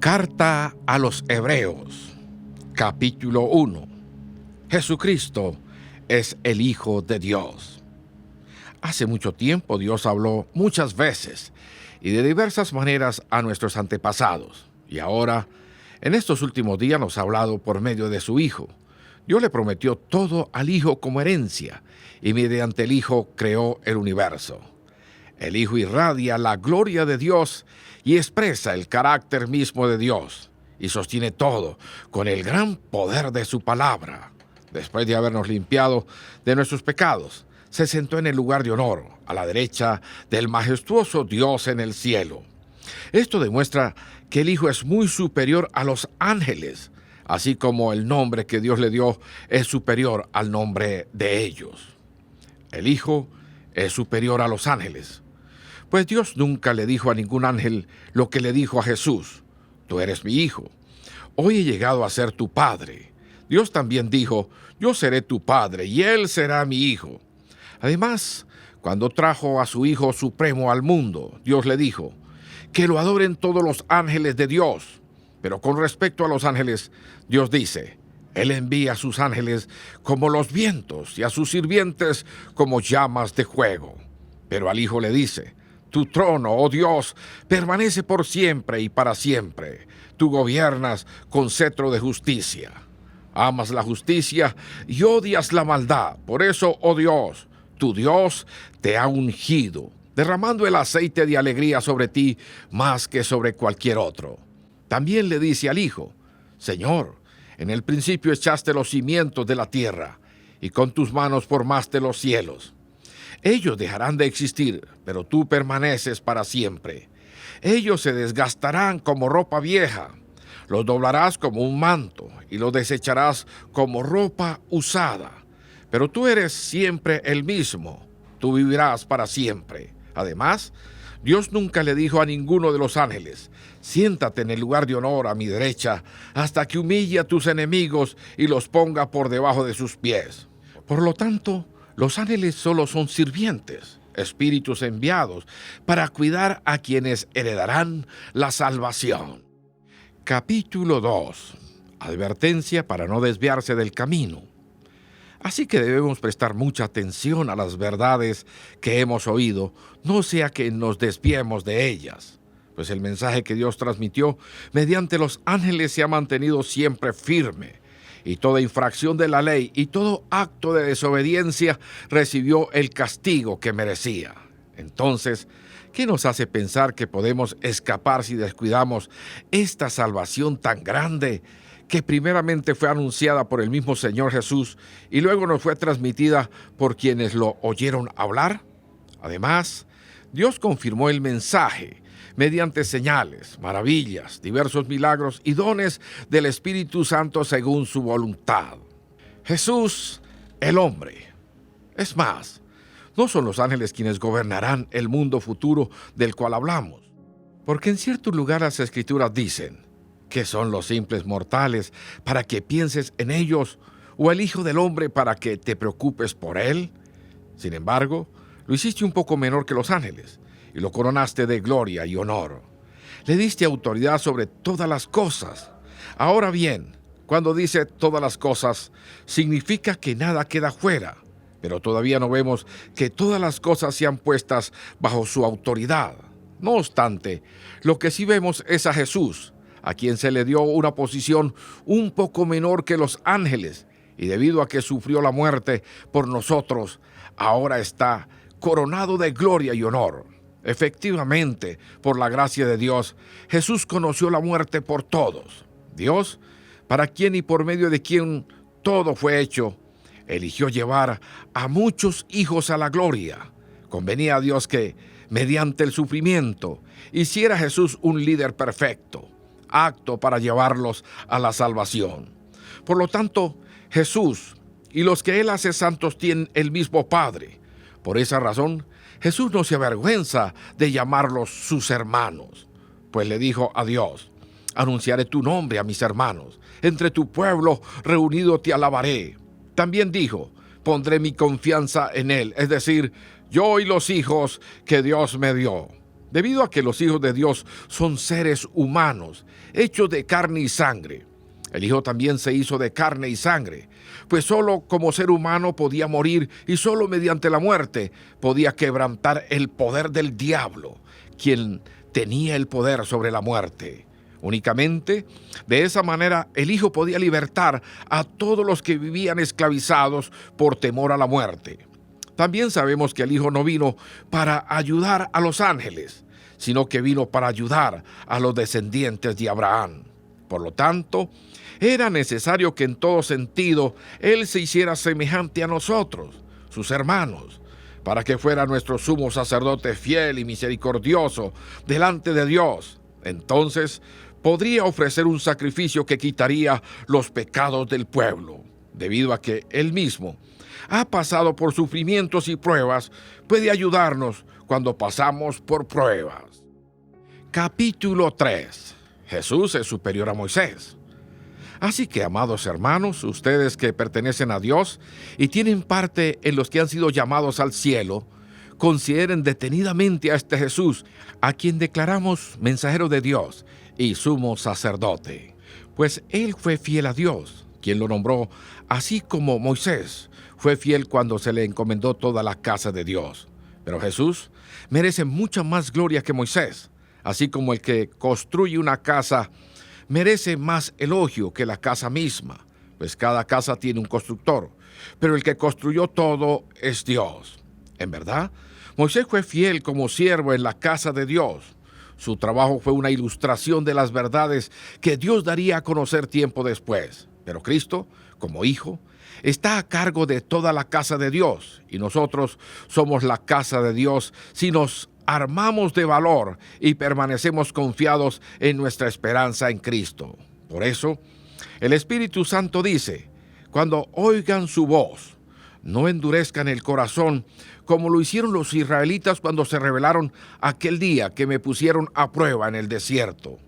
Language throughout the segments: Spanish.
Carta a los Hebreos, capítulo 1. Jesucristo es el Hijo de Dios. Hace mucho tiempo Dios habló muchas veces y de diversas maneras a nuestros antepasados. Y ahora, en estos últimos días nos ha hablado por medio de su Hijo. Dios le prometió todo al Hijo como herencia y mediante el Hijo creó el universo. El Hijo irradia la gloria de Dios y expresa el carácter mismo de Dios y sostiene todo con el gran poder de su palabra. Después de habernos limpiado de nuestros pecados, se sentó en el lugar de honor, a la derecha del majestuoso Dios en el cielo. Esto demuestra que el Hijo es muy superior a los ángeles, así como el nombre que Dios le dio es superior al nombre de ellos. El Hijo es superior a los ángeles, pues Dios nunca le dijo a ningún ángel lo que le dijo a Jesús: tú eres mi Hijo, hoy he llegado a ser tu Padre. Dios también dijo: yo seré tu Padre y Él será mi Hijo. Además, cuando trajo a su Hijo Supremo al mundo, Dios le dijo: que lo adoren todos los ángeles de Dios. Pero con respecto a los ángeles, Dios dice: Él envía a sus ángeles como los vientos y a sus sirvientes como llamas de fuego. Pero al Hijo le dice: tu trono, oh Dios, permanece por siempre y para siempre. Tú gobiernas con cetro de justicia. Amas la justicia y odias la maldad. Por eso, oh Dios, tu Dios te ha ungido, derramando el aceite de alegría sobre ti más que sobre cualquier otro. También le dice al Hijo: Señor, en el principio echaste los cimientos de la tierra, y con tus manos formaste los cielos. Ellos dejarán de existir, pero tú permaneces para siempre. Ellos se desgastarán como ropa vieja. Los doblarás como un manto, y los desecharás como ropa usada. Pero tú eres siempre el mismo. Tú vivirás para siempre. Además, Dios nunca le dijo a ninguno de los ángeles: siéntate en el lugar de honor a mi derecha, hasta que humille a tus enemigos y los ponga por debajo de sus pies. Por lo tanto, los ángeles solo son sirvientes, espíritus enviados para cuidar a quienes heredarán la salvación. Capítulo 2. Advertencia para no desviarse del camino. Así que debemos prestar mucha atención a las verdades que hemos oído, no sea que nos desviemos de ellas, pues el mensaje que Dios transmitió mediante los ángeles se ha mantenido siempre firme, y toda infracción de la ley y todo acto de desobediencia recibió el castigo que merecía. Entonces, ¿qué nos hace pensar que podemos escapar si descuidamos esta salvación tan grande que primeramente fue anunciada por el mismo Señor Jesús y luego nos fue transmitida por quienes lo oyeron hablar? Además, Dios confirmó el mensaje mediante señales, maravillas, diversos milagros y dones del Espíritu Santo según su voluntad. Jesús, el hombre. Es más, no son los ángeles quienes gobernarán el mundo futuro del cual hablamos, porque en cierto lugar las Escrituras dicen: ¿qué son los simples mortales para que pienses en ellos, o el Hijo del Hombre para que te preocupes por él? Sin embargo, lo hiciste un poco menor que los ángeles, y lo coronaste de gloria y honor. Le diste autoridad sobre todas las cosas. Ahora bien, cuando dice todas las cosas, significa que nada queda fuera, pero todavía no vemos que todas las cosas sean puestas bajo su autoridad. No obstante, lo que sí vemos es a Jesús, a quien se le dio una posición un poco menor que los ángeles, y debido a que sufrió la muerte por nosotros, ahora está coronado de gloria y honor. Efectivamente, por la gracia de Dios, Jesús conoció la muerte por todos. Dios, para quien y por medio de quien todo fue hecho, eligió llevar a muchos hijos a la gloria. Convenía a Dios que, mediante el sufrimiento, hiciera a Jesús un líder perfecto, apto para llevarlos a la salvación. Por lo tanto, Jesús y los que Él hace santos tienen el mismo Padre. Por esa razón, Jesús no se avergüenza de llamarlos sus hermanos, pues le dijo a Dios: anunciaré tu nombre a mis hermanos, entre tu pueblo reunido te alabaré. También dijo: pondré mi confianza en Él, es decir, yo y los hijos que Dios me dio. Debido a que los hijos de Dios son seres humanos, hechos de carne y sangre, el Hijo también se hizo de carne y sangre, pues solo como ser humano podía morir y solo mediante la muerte podía quebrantar el poder del diablo, quien tenía el poder sobre la muerte. Únicamente de esa manera el Hijo podía libertar a todos los que vivían esclavizados por temor a la muerte. También sabemos que el Hijo no vino para ayudar a los ángeles, sino que vino para ayudar a los descendientes de Abraham. Por lo tanto, era necesario que en todo sentido Él se hiciera semejante a nosotros, sus hermanos, para que fuera nuestro sumo sacerdote fiel y misericordioso delante de Dios. Entonces, podría ofrecer un sacrificio que quitaría los pecados del pueblo. Debido a que Él mismo ha pasado por sufrimientos y pruebas, puede ayudarnos cuando pasamos por pruebas. Capítulo 3. Jesús es superior a Moisés. Así que, amados hermanos, ustedes que pertenecen a Dios y tienen parte en los que han sido llamados al cielo, consideren detenidamente a este Jesús, a quien declaramos mensajero de Dios y sumo sacerdote. Pues Él fue fiel a Dios, quien lo nombró, así como Moisés fue fiel cuando se le encomendó toda la casa de Dios. Pero Jesús merece mucha más gloria que Moisés, así como el que construye una casa merece más elogio que la casa misma, pues cada casa tiene un constructor, pero el que construyó todo es Dios. En verdad, Moisés fue fiel como siervo en la casa de Dios. Su trabajo fue una ilustración de las verdades que Dios daría a conocer tiempo después. Pero Cristo, como Hijo, está a cargo de toda la casa de Dios, y nosotros somos la casa de Dios si nos armamos de valor y permanecemos confiados en nuestra esperanza en Cristo. Por eso, el Espíritu Santo dice: cuando oigan su voz, no endurezcan el corazón como lo hicieron los israelitas cuando se rebelaron aquel día que me pusieron a prueba en el desierto.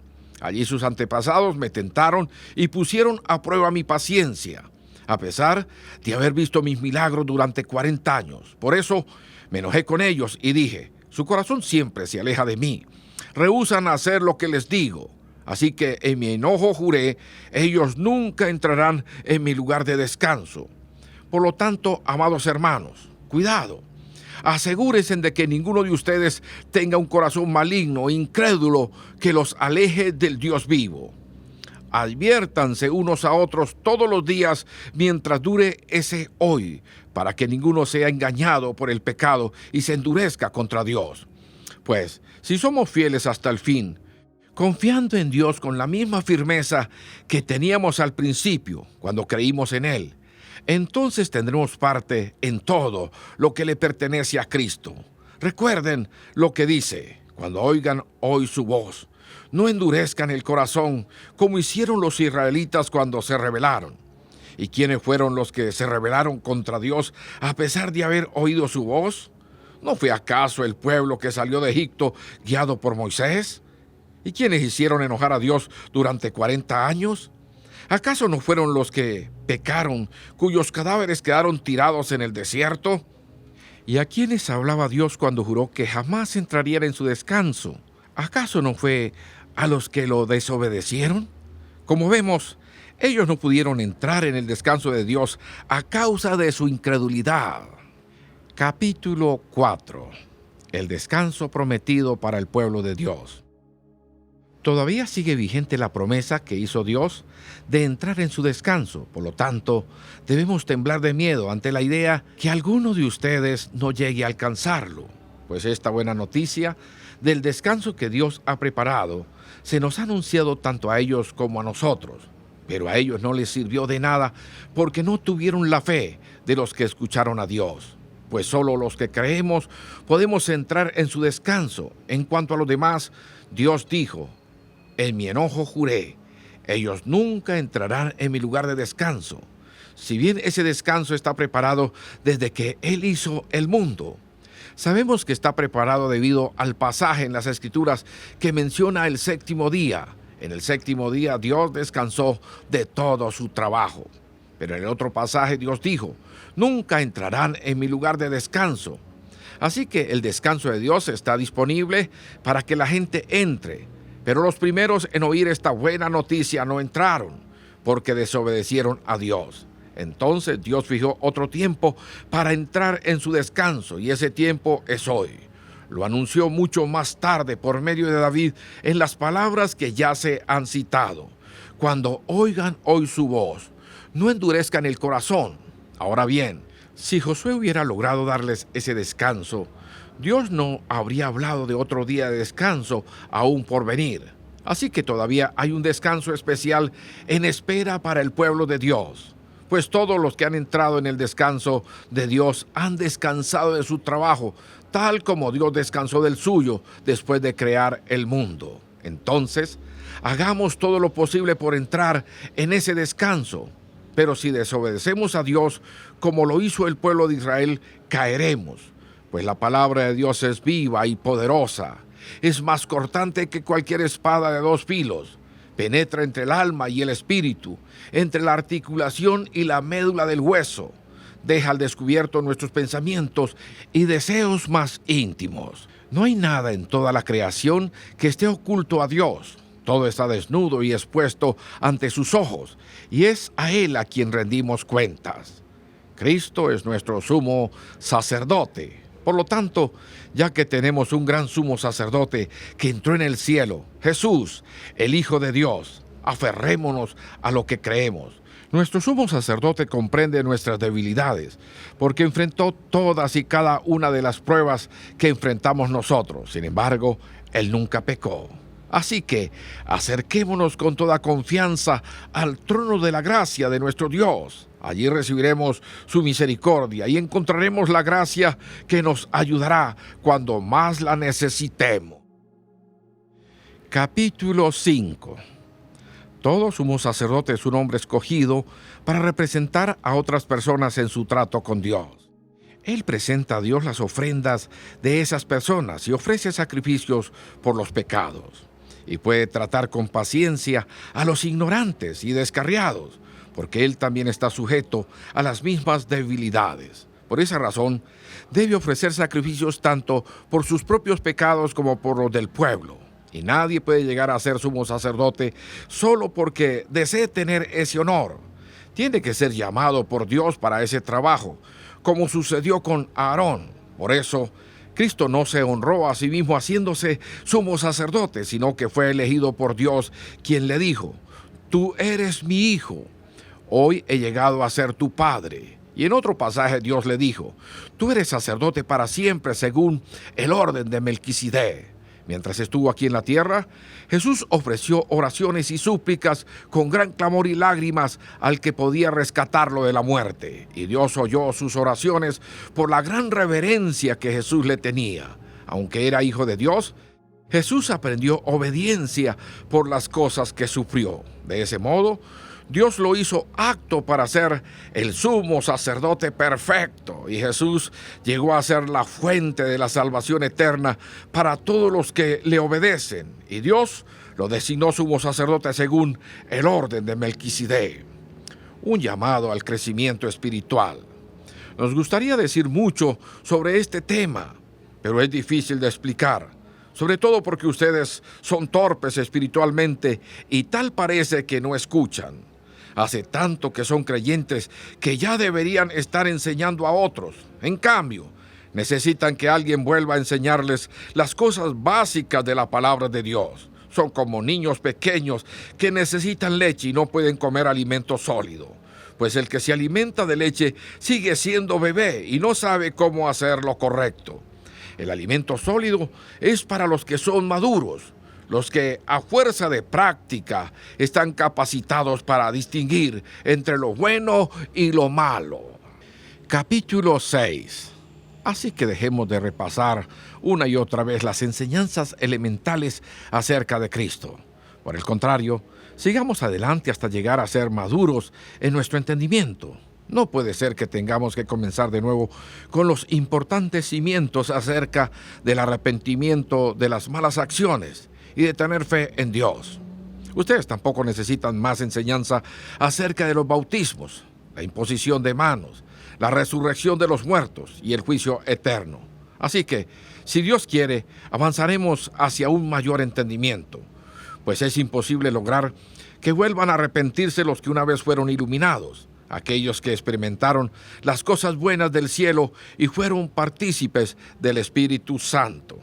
Allí sus antepasados me tentaron y pusieron a prueba mi paciencia, a pesar de haber visto mis milagros durante 40 años. Por eso me enojé con ellos y dije: su corazón siempre se aleja de mí. Rehúsan hacer lo que les digo. Así que en mi enojo juré: ellos nunca entrarán en mi lugar de descanso. Por lo tanto, amados hermanos, cuidado. Asegúrense de que ninguno de ustedes tenga un corazón maligno e incrédulo que los aleje del Dios vivo. Adviértanse unos a otros todos los días mientras dure ese hoy, para que ninguno sea engañado por el pecado y se endurezca contra Dios. Pues, si somos fieles hasta el fin, confiando en Dios con la misma firmeza que teníamos al principio cuando creímos en Él, entonces tendremos parte en todo lo que le pertenece a Cristo. Recuerden lo que dice: cuando oigan hoy su voz, no endurezcan el corazón como hicieron los israelitas cuando se rebelaron. ¿Y quiénes fueron los que se rebelaron contra Dios a pesar de haber oído su voz? ¿No fue acaso el pueblo que salió de Egipto guiado por Moisés? ¿Y quiénes hicieron enojar a Dios durante 40 años? ¿Acaso no fueron los que pecaron, cuyos cadáveres quedaron tirados en el desierto? ¿Y a quiénes hablaba Dios cuando juró que jamás entrarían en su descanso? ¿Acaso no fue a los que lo desobedecieron? Como vemos, ellos no pudieron entrar en el descanso de Dios a causa de su incredulidad. Capítulo 4. El descanso prometido para el pueblo de Dios. Todavía sigue vigente la promesa que hizo Dios de entrar en su descanso. Por lo tanto, debemos temblar de miedo ante la idea que alguno de ustedes no llegue a alcanzarlo, pues esta buena noticia del descanso que Dios ha preparado se nos ha anunciado tanto a ellos como a nosotros. Pero a ellos no les sirvió de nada porque no tuvieron la fe de los que escucharon a Dios. Pues solo los que creemos podemos entrar en su descanso. En cuanto a los demás, Dios dijo: en mi enojo juré, ellos nunca entrarán en mi lugar de descanso. Si bien ese descanso está preparado desde que Él hizo el mundo, sabemos que está preparado debido al pasaje en las Escrituras que menciona el séptimo día. En el séptimo día Dios descansó de todo su trabajo. Pero en el otro pasaje Dios dijo: nunca entrarán en mi lugar de descanso. Así que el descanso de Dios está disponible para que la gente entre. Pero los primeros en oír esta buena noticia no entraron, porque desobedecieron a Dios. Entonces Dios fijó otro tiempo para entrar en su descanso, y ese tiempo es hoy. Lo anunció mucho más tarde por medio de David en las palabras que ya se han citado. Cuando oigan hoy su voz, no endurezcan el corazón. Ahora bien, si Josué hubiera logrado darles ese descanso, Dios no habría hablado de otro día de descanso aún por venir. Así que todavía hay un descanso especial en espera para el pueblo de Dios. Pues todos los que han entrado en el descanso de Dios han descansado de su trabajo, tal como Dios descansó del suyo después de crear el mundo. Entonces, hagamos todo lo posible por entrar en ese descanso. Pero si desobedecemos a Dios, como lo hizo el pueblo de Israel, caeremos. Pues la palabra de Dios es viva y poderosa. Es más cortante que cualquier espada de dos filos. Penetra entre el alma y el espíritu, entre la articulación y la médula del hueso. Deja al descubierto nuestros pensamientos y deseos más íntimos. No hay nada en toda la creación que esté oculto a Dios. Todo está desnudo y expuesto ante sus ojos, y es a Él a quien rendimos cuentas. Cristo es nuestro sumo sacerdote. Por lo tanto, ya que tenemos un gran sumo sacerdote que entró en el cielo, Jesús, el Hijo de Dios, aferrémonos a lo que creemos. Nuestro sumo sacerdote comprende nuestras debilidades, porque enfrentó todas y cada una de las pruebas que enfrentamos nosotros. Sin embargo, Él nunca pecó. Así que acerquémonos con toda confianza al trono de la gracia de nuestro Dios. Allí recibiremos su misericordia y encontraremos la gracia que nos ayudará cuando más la necesitemos. Capítulo 5. Todo sumo sacerdote es un hombre escogido para representar a otras personas en su trato con Dios. Él presenta a Dios las ofrendas de esas personas y ofrece sacrificios por los pecados. Y puede tratar con paciencia a los ignorantes y descarriados, porque Él también está sujeto a las mismas debilidades. Por esa razón, debe ofrecer sacrificios tanto por sus propios pecados como por los del pueblo. Y nadie puede llegar a ser sumo sacerdote solo porque desee tener ese honor. Tiene que ser llamado por Dios para ese trabajo, como sucedió con Aarón. Por eso, Cristo no se honró a sí mismo haciéndose sumo sacerdote, sino que fue elegido por Dios, quien le dijo: «Tú eres mi hijo, hoy he llegado a ser tu padre». Y en otro pasaje Dios le dijo: «Tú eres sacerdote para siempre según el orden de Melquisedec». Mientras estuvo aquí en la tierra, Jesús ofreció oraciones y súplicas con gran clamor y lágrimas al que podía rescatarlo de la muerte. Y Dios oyó sus oraciones por la gran reverencia que Jesús le tenía. Aunque era hijo de Dios, Jesús aprendió obediencia por las cosas que sufrió. De ese modo, Dios lo hizo apto para ser el sumo sacerdote perfecto, y Jesús llegó a ser la fuente de la salvación eterna para todos los que le obedecen, y Dios lo designó sumo sacerdote según el orden de Melquisedec. Un llamado al crecimiento espiritual. Nos gustaría decir mucho sobre este tema, pero es difícil de explicar, sobre todo porque ustedes son torpes espiritualmente y tal parece que no escuchan. Hace tanto que son creyentes que ya deberían estar enseñando a otros. En cambio, necesitan que alguien vuelva a enseñarles las cosas básicas de la palabra de Dios. Son como niños pequeños que necesitan leche y no pueden comer alimento sólido. Pues el que se alimenta de leche sigue siendo bebé y no sabe cómo hacer lo correcto. El alimento sólido es para los que son maduros, los que a fuerza de práctica están capacitados para distinguir entre lo bueno y lo malo. Capítulo 6. Así que dejemos de repasar una y otra vez las enseñanzas elementales acerca de Cristo. Por el contrario, sigamos adelante hasta llegar a ser maduros en nuestro entendimiento. No puede ser que tengamos que comenzar de nuevo con los importantes cimientos acerca del arrepentimiento de las malas acciones y de tener fe en Dios. Ustedes tampoco necesitan más enseñanza acerca de los bautismos, la imposición de manos, la resurrección de los muertos y el juicio eterno. Así que, si Dios quiere, avanzaremos hacia un mayor entendimiento, pues es imposible lograr que vuelvan a arrepentirse los que una vez fueron iluminados, aquellos que experimentaron las cosas buenas del cielo y fueron partícipes del Espíritu Santo,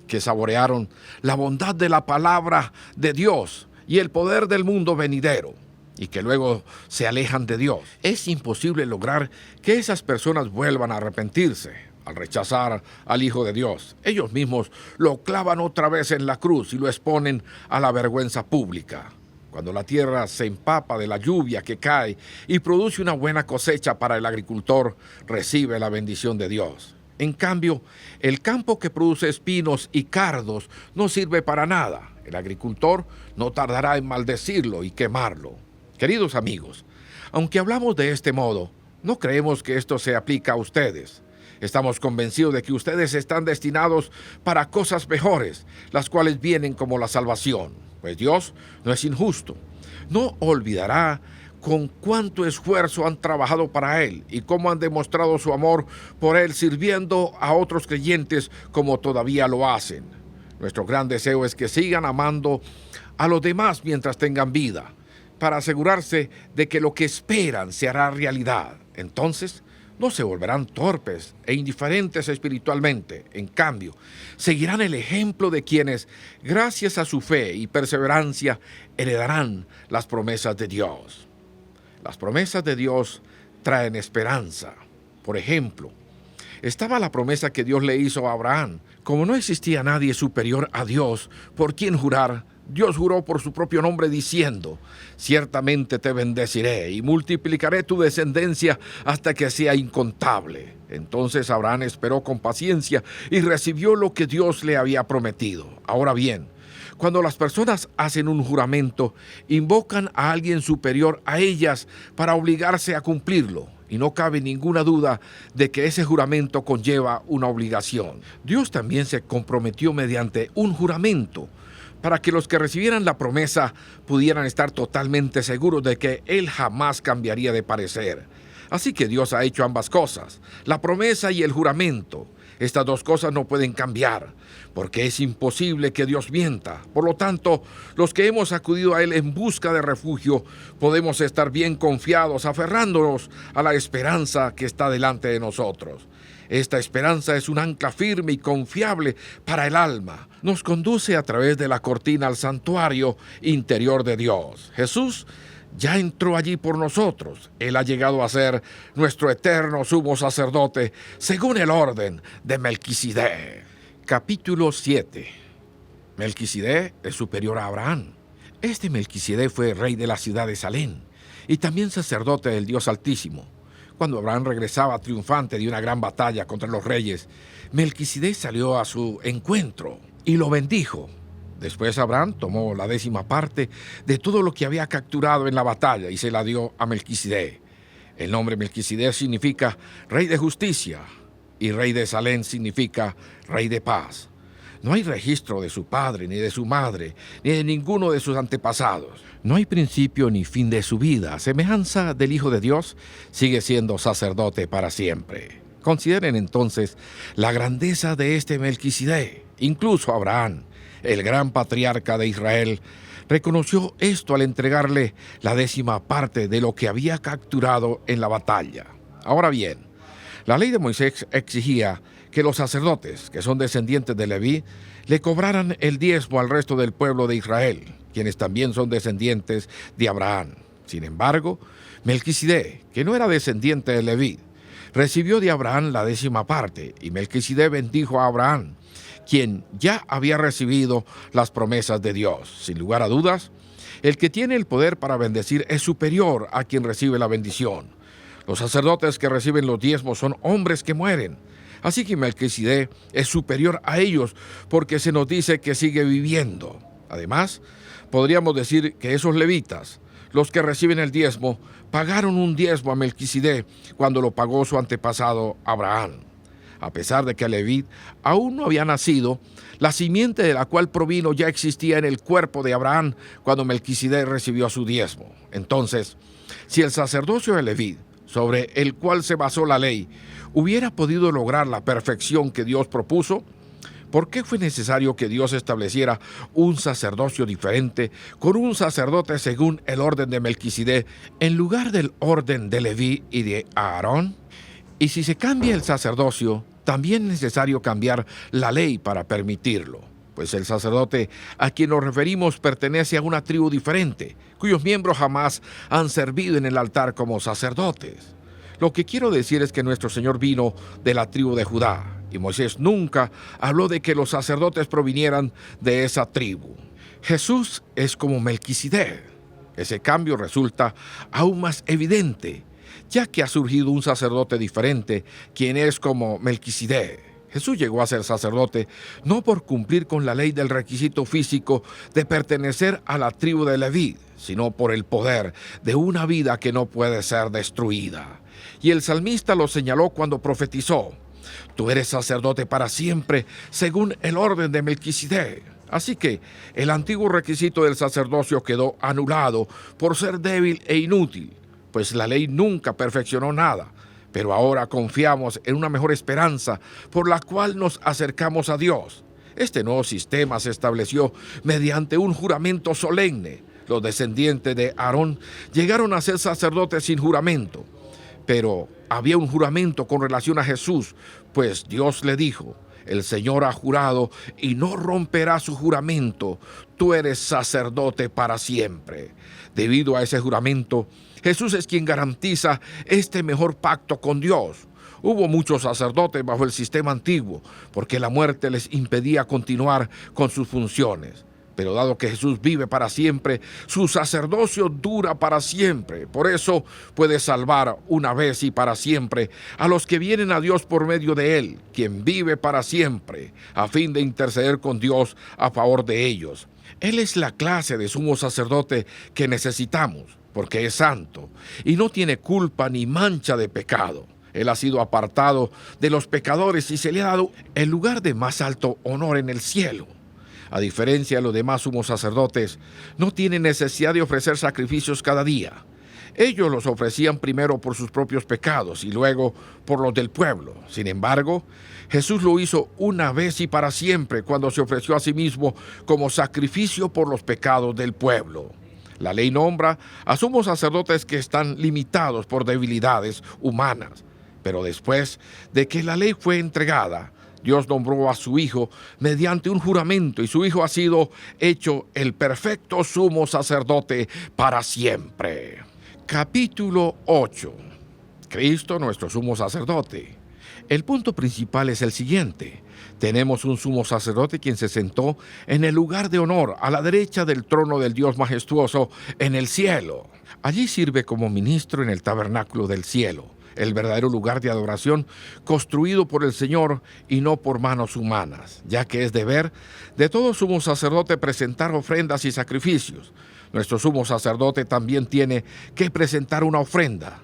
que saborearon la bondad de la palabra de Dios y el poder del mundo venidero, y que luego se alejan de Dios. Es imposible lograr que esas personas vuelvan a arrepentirse al rechazar al Hijo de Dios. Ellos mismos lo clavan otra vez en la cruz y lo exponen a la vergüenza pública. Cuando la tierra se empapa de la lluvia que cae y produce una buena cosecha para el agricultor, recibe la bendición de Dios. En cambio, el campo que produce espinos y cardos no sirve para nada. El agricultor no tardará en maldecirlo y quemarlo. Queridos amigos, aunque hablamos de este modo, no creemos que esto se aplica a ustedes. Estamos convencidos de que ustedes están destinados para cosas mejores, las cuales vienen como la salvación, pues Dios no es injusto. No olvidará con cuánto esfuerzo han trabajado para Él y cómo han demostrado su amor por Él sirviendo a otros creyentes como todavía lo hacen. Nuestro gran deseo es que sigan amando a los demás mientras tengan vida, para asegurarse de que lo que esperan se hará realidad. Entonces, no se volverán torpes e indiferentes espiritualmente. En cambio, seguirán el ejemplo de quienes, gracias a su fe y perseverancia, heredarán las promesas de Dios. Las promesas de Dios traen esperanza. Por ejemplo, estaba la promesa que Dios le hizo a Abraham. Como no existía nadie superior a Dios por quien jurar, Dios juró por su propio nombre diciendo: ciertamente te bendeciré y multiplicaré tu descendencia hasta que sea incontable. Entonces Abraham esperó con paciencia y recibió lo que Dios le había prometido. Ahora bien, cuando las personas hacen un juramento, invocan a alguien superior a ellas para obligarse a cumplirlo. Y no cabe ninguna duda de que ese juramento conlleva una obligación. Dios también se comprometió mediante un juramento para que los que recibieran la promesa pudieran estar totalmente seguros de que Él jamás cambiaría de parecer. Así que Dios ha hecho ambas cosas, la promesa y el juramento. Estas dos cosas no pueden cambiar, porque es imposible que Dios mienta. Por lo tanto, los que hemos acudido a Él en busca de refugio, podemos estar bien confiados, aferrándonos a la esperanza que está delante de nosotros. Esta esperanza es un ancla firme y confiable para el alma. Nos conduce a través de la cortina al santuario interior de Dios. Jesús ya entró allí por nosotros. Él ha llegado a ser nuestro eterno sumo sacerdote, según el orden de Melquisedec. Capítulo 7. Melquisedec es superior a Abraham. Este Melquisedec fue rey de la ciudad de Salem y también sacerdote del Dios Altísimo. Cuando Abraham regresaba triunfante de una gran batalla contra los reyes, Melquisedec salió a su encuentro y lo bendijo. Después Abraham tomó la 10ª parte de todo lo que había capturado en la batalla y se la dio a Melquisedec. El nombre Melquisedec significa rey de justicia y rey de Salem significa rey de paz. No hay registro de su padre, ni de su madre, ni de ninguno de sus antepasados. No hay principio ni fin de su vida. A semejanza del Hijo de Dios, sigue siendo sacerdote para siempre. Consideren entonces la grandeza de este Melquisedec. Incluso Abraham, el gran patriarca de Israel, reconoció esto al entregarle la 10ª parte de lo que había capturado en la batalla. Ahora bien, la ley de Moisés exigía que los sacerdotes, que son descendientes de Leví, le cobraran el diezmo al resto del pueblo de Israel, quienes también son descendientes de Abraham. Sin embargo, Melquisedec, que no era descendiente de Leví, recibió de Abraham la 10ª parte, y Melquisedec bendijo a Abraham, quien ya había recibido las promesas de Dios. Sin lugar a dudas, el que tiene el poder para bendecir es superior a quien recibe la bendición. Los sacerdotes que reciben los diezmos son hombres que mueren. Así que Melquisedec es superior a ellos porque se nos dice que sigue viviendo. Además, podríamos decir que esos levitas, los que reciben el diezmo, pagaron un diezmo a Melquisedec cuando lo pagó su antepasado Abraham. A pesar de que Leví aún no había nacido, la simiente de la cual provino ya existía en el cuerpo de Abraham cuando Melquisedec recibió su diezmo. Entonces, si el sacerdocio de Leví sobre el cual se basó la ley, hubiera podido lograr la perfección que Dios propuso? ¿Por qué fue necesario que Dios estableciera un sacerdocio diferente con un sacerdote según el orden de Melquisedec en lugar del orden de Leví y de Aarón? Y si se cambia el sacerdocio, también es necesario cambiar la ley para permitirlo, pues el sacerdote a quien nos referimos pertenece a una tribu diferente, cuyos miembros jamás han servido en el altar como sacerdotes. Lo que quiero decir es que nuestro Señor vino de la tribu de Judá, y Moisés nunca habló de que los sacerdotes provinieran de esa tribu. Jesús es como Melquisedec. Ese cambio resulta aún más evidente, ya que ha surgido un sacerdote diferente, quien es como Melquisedec. Jesús llegó a ser sacerdote no por cumplir con la ley del requisito físico de pertenecer a la tribu de Leví, sino por el poder de una vida que no puede ser destruida. Y el salmista lo señaló cuando profetizó: tú eres sacerdote para siempre, según el orden de Melquisedec. Así que el antiguo requisito del sacerdocio quedó anulado por ser débil e inútil, pues la ley nunca perfeccionó nada. Pero ahora confiamos en una mejor esperanza por la cual nos acercamos a Dios. Este nuevo sistema se estableció mediante un juramento solemne. Los descendientes de Aarón llegaron a ser sacerdotes sin juramento, pero había un juramento con relación a Jesús, pues Dios le dijo: el Señor ha jurado y no romperá su juramento, tú eres sacerdote para siempre. Debido a ese juramento, Jesús es quien garantiza este mejor pacto con Dios. Hubo muchos sacerdotes bajo el sistema antiguo, porque la muerte les impedía continuar con sus funciones. Pero dado que Jesús vive para siempre, su sacerdocio dura para siempre. Por eso puede salvar una vez y para siempre a los que vienen a Dios por medio de Él, quien vive para siempre, a fin de interceder con Dios a favor de ellos. Él es la clase de sumo sacerdote que necesitamos, porque es santo y no tiene culpa ni mancha de pecado. Él ha sido apartado de los pecadores y se le ha dado el lugar de más alto honor en el cielo. A diferencia de los demás sumos sacerdotes, no tienen necesidad de ofrecer sacrificios cada día. Ellos los ofrecían primero por sus propios pecados y luego por los del pueblo. Sin embargo, Jesús lo hizo una vez y para siempre cuando se ofreció a sí mismo como sacrificio por los pecados del pueblo. La ley nombra a sumos sacerdotes que están limitados por debilidades humanas, pero después de que la ley fue entregada, Dios nombró a su Hijo mediante un juramento, y su Hijo ha sido hecho el perfecto sumo sacerdote para siempre. Capítulo 8. Cristo, nuestro sumo sacerdote. El punto principal es el siguiente: tenemos un sumo sacerdote quien se sentó en el lugar de honor a la derecha del trono del Dios majestuoso en el cielo. Allí sirve como ministro en el tabernáculo del cielo, el verdadero lugar de adoración construido por el Señor y no por manos humanas, ya que es deber de todo sumo sacerdote presentar ofrendas y sacrificios. Nuestro sumo sacerdote también tiene que presentar una ofrenda.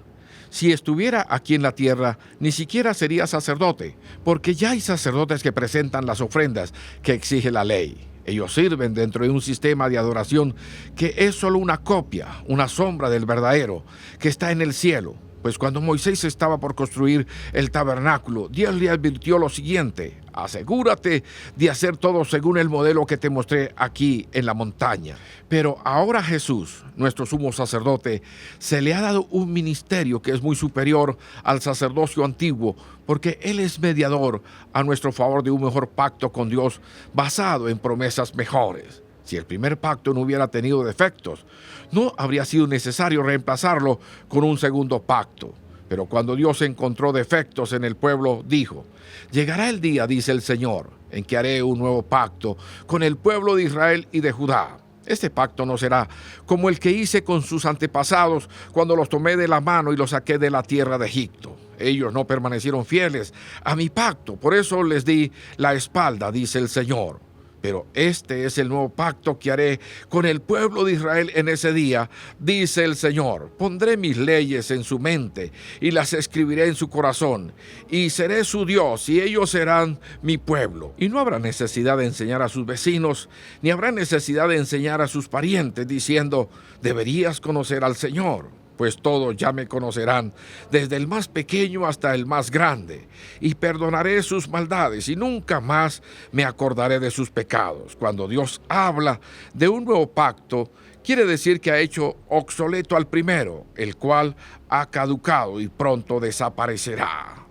Si estuviera aquí en la tierra, ni siquiera sería sacerdote, porque ya hay sacerdotes que presentan las ofrendas que exige la ley. Ellos sirven dentro de un sistema de adoración que es solo una copia, una sombra del verdadero, que está en el cielo. Pues cuando Moisés estaba por construir el tabernáculo, Dios le advirtió lo siguiente: asegúrate de hacer todo según el modelo que te mostré aquí en la montaña. Pero ahora Jesús, nuestro sumo sacerdote, se le ha dado un ministerio que es muy superior al sacerdocio antiguo, porque Él es mediador a nuestro favor de un mejor pacto con Dios basado en promesas mejores. Si el primer pacto no hubiera tenido defectos, no habría sido necesario reemplazarlo con un segundo pacto. Pero cuando Dios encontró defectos en el pueblo, dijo: llegará el día, dice el Señor, en que haré un nuevo pacto con el pueblo de Israel y de Judá. Este pacto no será como el que hice con sus antepasados cuando los tomé de la mano y los saqué de la tierra de Egipto. Ellos no permanecieron fieles a mi pacto, por eso les di la espalda, dice el Señor. Pero este es el nuevo pacto que haré con el pueblo de Israel en ese día, dice el Señor. Pondré mis leyes en su mente y las escribiré en su corazón, y seré su Dios y ellos serán mi pueblo. Y no habrá necesidad de enseñar a sus vecinos, ni habrá necesidad de enseñar a sus parientes, diciendo: deberías conocer al Señor. pues todos ya me conocerán, desde el más pequeño hasta el más grande, y perdonaré sus maldades y nunca más me acordaré de sus pecados. Cuando Dios habla de un nuevo pacto, quiere decir que ha hecho obsoleto al primero, el cual ha caducado y pronto desaparecerá.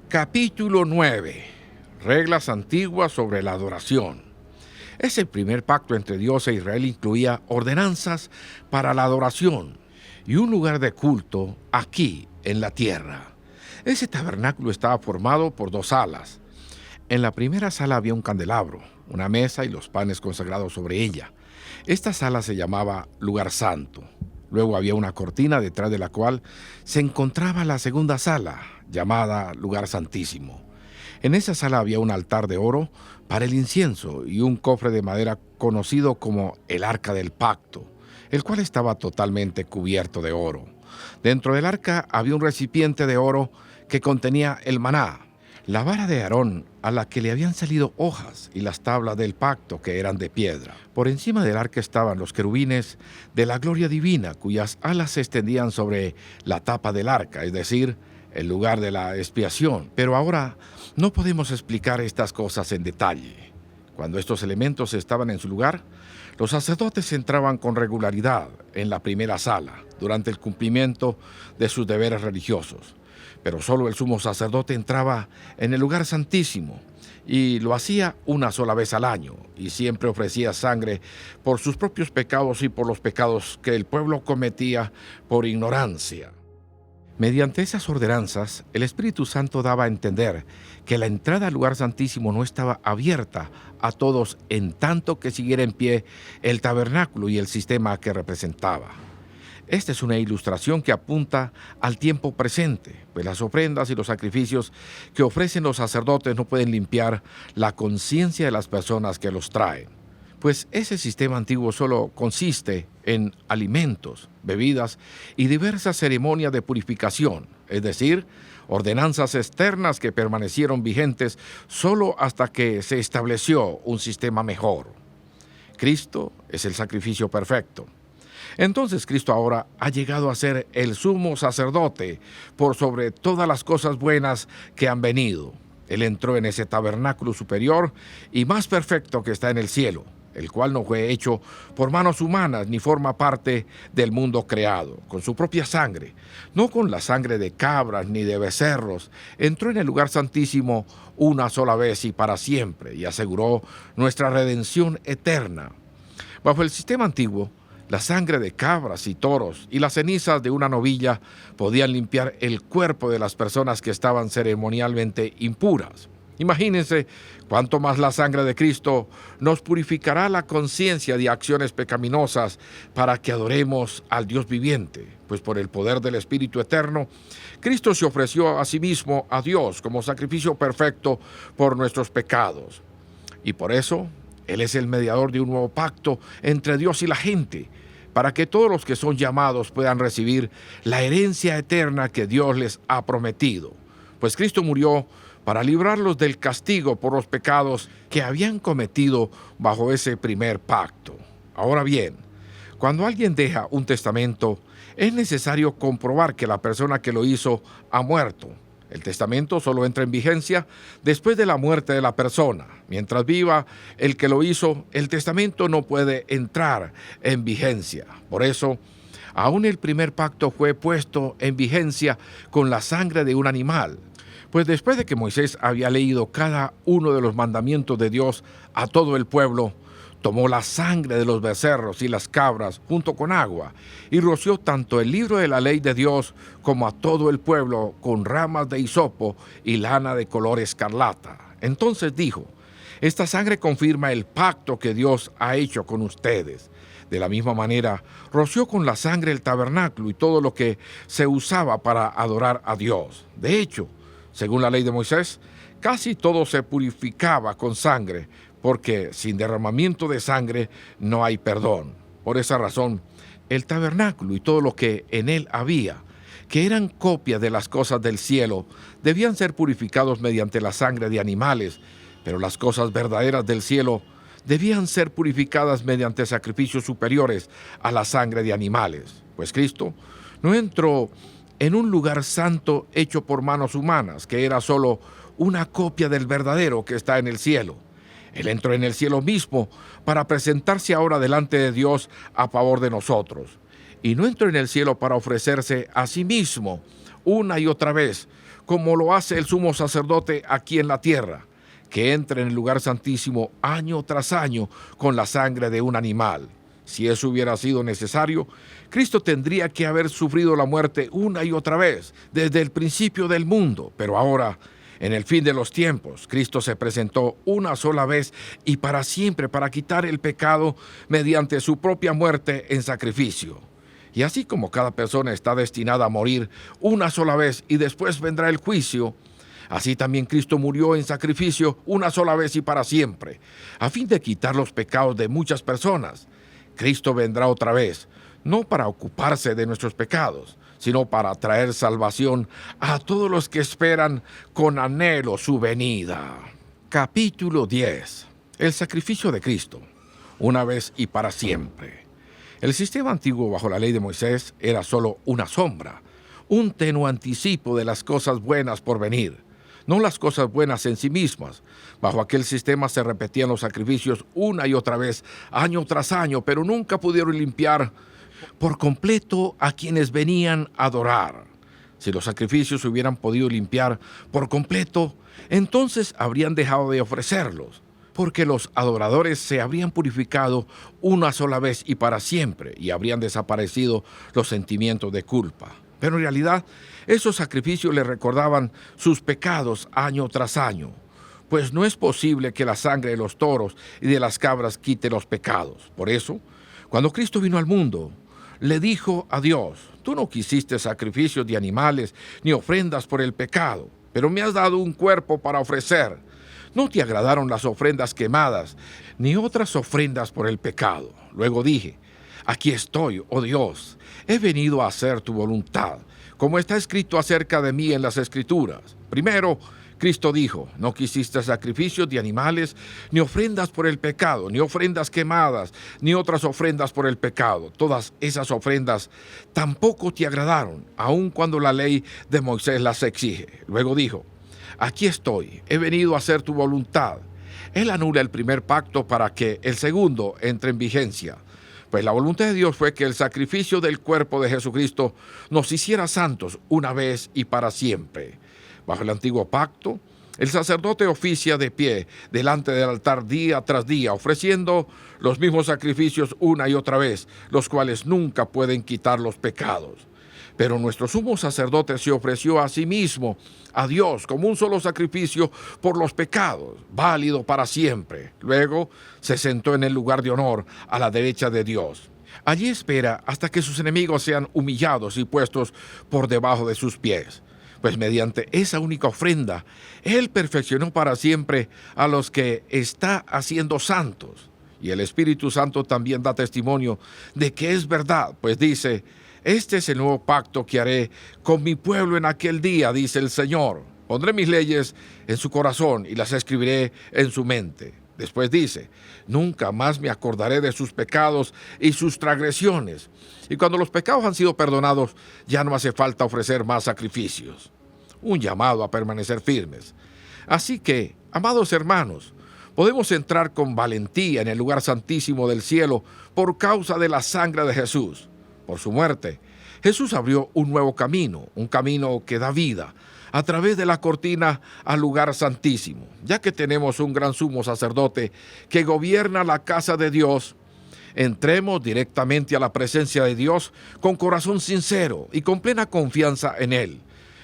Capítulo 9. Reglas antiguas sobre la adoración. Ese primer pacto entre Dios e Israel incluía ordenanzas para la adoración y un lugar de culto aquí en la tierra. Ese tabernáculo estaba formado por dos salas. En la primera sala había un candelabro, una mesa y los panes consagrados sobre ella. Esta sala se llamaba lugar santo. Luego había una cortina detrás de la cual se encontraba la segunda sala, llamada lugar santísimo. En esa sala había un altar de oro para el incienso y un cofre de madera conocido como el Arca del Pacto, el cual estaba totalmente cubierto de oro. Dentro del arca había un recipiente de oro que contenía el maná, la vara de Aarón a la que le habían salido hojas y las tablas del pacto que eran de piedra. Por encima del arca estaban los querubines de la gloria divina, cuyas alas se extendían sobre la tapa del arca, es decir, el lugar de la expiación. Pero ahora no podemos explicar estas cosas en detalle. Cuando estos elementos estaban en su lugar, los sacerdotes entraban con regularidad en la primera sala durante el cumplimiento de sus deberes religiosos. Pero solo el sumo sacerdote entraba en el lugar santísimo y lo hacía una sola vez al año y siempre ofrecía sangre por sus propios pecados y por los pecados que el pueblo cometía por ignorancia. Mediante esas ordenanzas, el Espíritu Santo daba a entender que la entrada al lugar santísimo no estaba abierta a todos en tanto que siguiera en pie el tabernáculo y el sistema que representaba. Esta es una ilustración que apunta al tiempo presente, pues las ofrendas y los sacrificios que ofrecen los sacerdotes no pueden limpiar la conciencia de las personas que los traen, pues ese sistema antiguo solo consiste en alimentos, bebidas y diversas ceremonias de purificación, es decir, ordenanzas externas que permanecieron vigentes solo hasta que se estableció un sistema mejor. Cristo es el sacrificio perfecto. Entonces Cristo ahora ha llegado a ser el sumo sacerdote por sobre todas las cosas buenas que han venido. Él entró en ese tabernáculo superior y más perfecto que está en el cielo, el cual no fue hecho por manos humanas ni forma parte del mundo creado. Con su propia sangre, no con la sangre de cabras ni de becerros, entró en el lugar santísimo una sola vez y para siempre y aseguró nuestra redención eterna. Bajo el sistema antiguo, la sangre de cabras y toros y las cenizas de una novilla podían limpiar el cuerpo de las personas que estaban ceremonialmente impuras. Imagínense cuánto más la sangre de Cristo nos purificará la conciencia de acciones pecaminosas para que adoremos al Dios viviente, pues por el poder del Espíritu Eterno, Cristo se ofreció a sí mismo a Dios como sacrificio perfecto por nuestros pecados. Y por eso, Él es el mediador de un nuevo pacto entre Dios y la gente, para que todos los que son llamados puedan recibir la herencia eterna que Dios les ha prometido. Pues Cristo murió para librarlos del castigo por los pecados que habían cometido bajo ese primer pacto. Ahora bien, cuando alguien deja un testamento, es necesario comprobar que la persona que lo hizo ha muerto. El testamento solo entra en vigencia después de la muerte de la persona. Mientras viva el que lo hizo, el testamento no puede entrar en vigencia. Por eso, aún el primer pacto fue puesto en vigencia con la sangre de un animal. Pues después de que Moisés había leído cada uno de los mandamientos de Dios a todo el pueblo, tomó la sangre de los becerros y las cabras junto con agua y roció tanto el libro de la ley de Dios como a todo el pueblo con ramas de hisopo y lana de color escarlata. Entonces dijo: esta sangre confirma el pacto que Dios ha hecho con ustedes. De la misma manera, roció con la sangre el tabernáculo y todo lo que se usaba para adorar a Dios. De hecho, según la ley de Moisés, casi todo se purificaba con sangre, porque sin derramamiento de sangre no hay perdón. Por esa razón, el tabernáculo y todo lo que en él había, que eran copias de las cosas del cielo, debían ser purificados mediante la sangre de animales, pero las cosas verdaderas del cielo debían ser purificadas mediante sacrificios superiores a la sangre de animales, pues Cristo No entró en un lugar santo hecho por manos humanas, que era solo una copia del verdadero que está en el cielo. Él entró en el cielo mismo para presentarse ahora delante de Dios a favor de nosotros. Y no entró en el cielo para ofrecerse a sí mismo una y otra vez, como lo hace el sumo sacerdote aquí en la tierra, que entra en el lugar santísimo año tras año con la sangre de un animal. Si eso hubiera sido necesario, Cristo tendría que haber sufrido la muerte una y otra vez, desde el principio del mundo. Pero ahora, en el fin de los tiempos, Cristo se presentó una sola vez y para siempre para quitar el pecado mediante su propia muerte en sacrificio. Y así como cada persona está destinada a morir una sola vez y después vendrá el juicio, así también Cristo murió en sacrificio una sola vez y para siempre, a fin de quitar los pecados de muchas personas. Cristo vendrá otra vez, no para ocuparse de nuestros pecados, sino para traer salvación a todos los que esperan con anhelo su venida. Capítulo 10. El sacrificio de Cristo, una vez y para siempre. El sistema antiguo bajo la ley de Moisés era solo una sombra, un tenue anticipo de las cosas buenas por venir, no las cosas buenas en sí mismas. Bajo aquel sistema se repetían los sacrificios una y otra vez, año tras año, pero nunca pudieron limpiar por completo a quienes venían a adorar. Si los sacrificios hubieran podido limpiar por completo, entonces habrían dejado de ofrecerlos, porque los adoradores se habrían purificado una sola vez y para siempre, y habrían desaparecido los sentimientos de culpa. Pero en realidad, esos sacrificios le recordaban sus pecados año tras año, pues no es posible que la sangre de los toros y de las cabras quite los pecados. Por eso, cuando Cristo vino al mundo, le dijo a Dios: tú no quisiste sacrificios de animales ni ofrendas por el pecado, pero me has dado un cuerpo para ofrecer. No te agradaron las ofrendas quemadas, ni otras ofrendas por el pecado. Luego dije: aquí estoy, oh Dios, he venido a hacer tu voluntad, como está escrito acerca de mí en las Escrituras. Primero, Cristo dijo: no quisiste sacrificios de animales, ni ofrendas por el pecado, ni ofrendas quemadas, ni otras ofrendas por el pecado. Todas esas ofrendas tampoco te agradaron, aun cuando la ley de Moisés las exige. Luego dijo: aquí estoy, he venido a hacer tu voluntad. Él anula el primer pacto para que el segundo entre en vigencia. Pues la voluntad de Dios fue que el sacrificio del cuerpo de Jesucristo nos hiciera santos una vez y para siempre. Bajo el antiguo pacto, el sacerdote oficia de pie delante del altar día tras día, ofreciendo los mismos sacrificios una y otra vez, los cuales nunca pueden quitar los pecados. Pero nuestro sumo sacerdote se ofreció a sí mismo, a Dios, como un solo sacrificio por los pecados, válido para siempre. Luego se sentó en el lugar de honor a la derecha de Dios. Allí espera hasta que sus enemigos sean humillados y puestos por debajo de sus pies. Pues mediante esa única ofrenda, Él perfeccionó para siempre a los que está haciendo santos. Y el Espíritu Santo también da testimonio de que es verdad, pues dice: este es el nuevo pacto que haré con mi pueblo en aquel día, dice el Señor. Pondré mis leyes en su corazón y las escribiré en su mente. Después dice: nunca más me acordaré de sus pecados y sus transgresiones. Y cuando los pecados han sido perdonados, ya no hace falta ofrecer más sacrificios. Un llamado a permanecer firmes. Así que, amados hermanos, podemos entrar con valentía en el lugar santísimo del cielo por causa de la sangre de Jesús. Por su muerte, Jesús abrió un nuevo camino, un camino que da vida, a través de la cortina al lugar santísimo. Ya que tenemos un gran sumo sacerdote que gobierna la casa de Dios, entremos directamente a la presencia de Dios con corazón sincero y con plena confianza en Él,